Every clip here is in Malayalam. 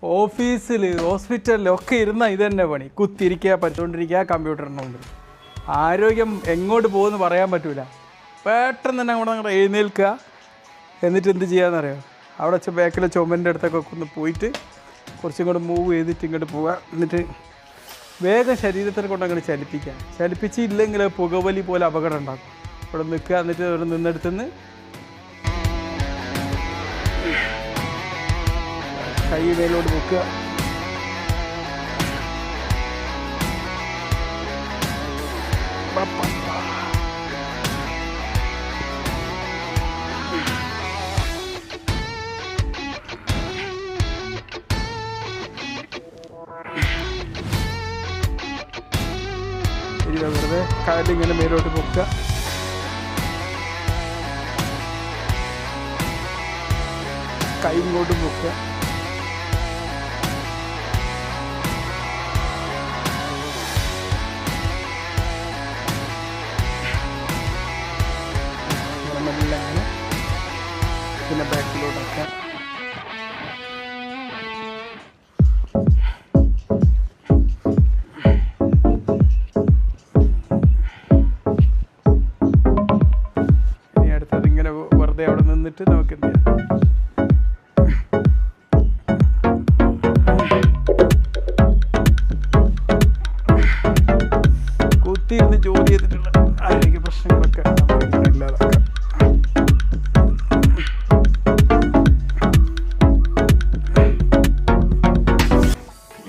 ഓഫീസിൽ ഹോസ്പിറ്റലിലൊക്കെ ഇരുന്ന ഇത് തന്നെ പണി. കുത്തിരിക്കുക, പഠിച്ചുകൊണ്ടിരിക്കുക, കമ്പ്യൂട്ടറിൻ്റെ മുമ്പിൽ. ആരോഗ്യം എങ്ങോട്ട് പോകുമെന്ന് പറയാൻ പറ്റില്ല. പെട്ടെന്ന് തന്നെ അങ്ങോട്ട് എഴുന്നേൽക്കുക. എന്നിട്ട് എന്ത് ചെയ്യാമെന്നറിയോ? അവിടെ ബാക്കിലെ ചുമൻ്റെ അടുത്തൊക്കെ ഒന്ന് പോയിട്ട് കുറച്ചും കൂടെ മൂവ് ചെയ്തിട്ട് ഇങ്ങോട്ട് പോവുക. എന്നിട്ട് വേഗം ശരീരത്തിനെ കൊണ്ട് അങ്ങോട്ട് ചലിപ്പിക്കുക. ചലിപ്പിച്ചില്ലെങ്കിൽ പുകവലി പോലെ അപകടം ഉണ്ടാക്കും. ഇവിടെ നിൽക്കുക. എന്നിട്ട് ഇവിടെ നിന്നെടുത്തുനിന്ന് കൈ മേലോട്ട് വെക്കുക. വെറുതെ കാലിങ്ങനെ മേലോട്ട് പൊക്കുക. കൈ ഇങ്ങോട്ട് പൊക്കുക. മെല്ലാണ് പിന്നെ ബാക്കിലോട്ടൊക്കെ. ഇനി അടുത്തത് ഇങ്ങനെ വെറുതെ അവിടെ നിന്നിട്ട് നമുക്ക് എന്ത് ചെയ്യാം? കുത്തിയിരുന്ന് ജോലി ചെയ്തിട്ടുള്ള ആരോഗ്യ പ്രശ്നങ്ങളൊക്കെ നമുക്ക് ഇങ്ങനെ ഇല്ലാതാക്കാം.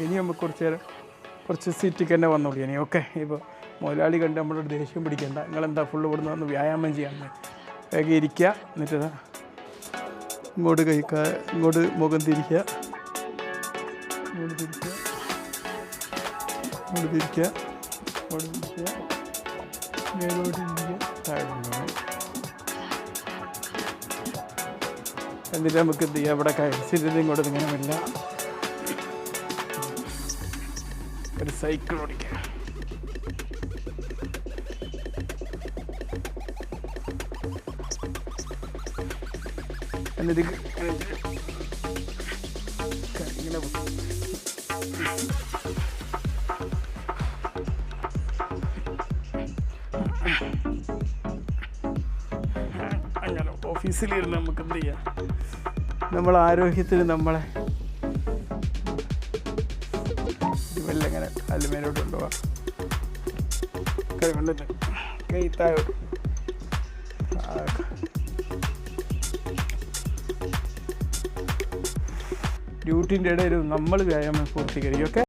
ഇനി നമുക്ക് കുറച്ച് നേരം കുറച്ച് സീറ്റിക്ക് തന്നെ വന്നോളൂ. ഇനി ഓക്കെ. ഇപ്പോൾ മുതലാളി കണ്ട് നമ്മളോട് ദേഷ്യം പിടിക്കേണ്ട. നിങ്ങളെന്താ ഫുള്ള് ഇവിടുന്ന് വന്ന് വ്യായാമം ചെയ്യാൻ വേഗം ഇരിക്കുക. എന്നിട്ട് ഇങ്ങോട്ട് ഇങ്ങോട്ട് മുഖം തിരിക്കുക. ഇങ്ങോട്ട് തിരിക്കുക. ഇങ്ങോട്ട് തിരിക്കുക. ഇങ്ങോട്ട് തിരിക്കുക. മേലോട്ട് തിരിക്കുക. താഴെ കൊണ്ടുപോകണം. എന്നിട്ട് നമുക്ക് എന്ത് ചെയ്യാം? ഇവിടെ കഴിച്ചിട്ട് ഇങ്ങോട്ട് ഇങ്ങനെ വരില്ല. ഒരു സൈക്കിൾ ഓടിക്കുക. എന്നിട്ട് ഇങ്ങനെ അങ്ങനെ ഓഫീസിലിരുന്ന് നമുക്ക് എന്ത് ചെയ്യാം? നമ്മളെ ആരോഗ്യത്തിന് നമ്മളെ ഇങ്ങനെ അലുമേനോട്ട് കൊണ്ടുപോകാം. കൈ കൊണ്ടിട്ട് കൈ താഴോട്ട്. ഡ്യൂട്ടിൻ്റെ ഇടയിൽ നമ്മൾ വ്യായാമം പൂർത്തീകരിക്കും. ഓക്കെ.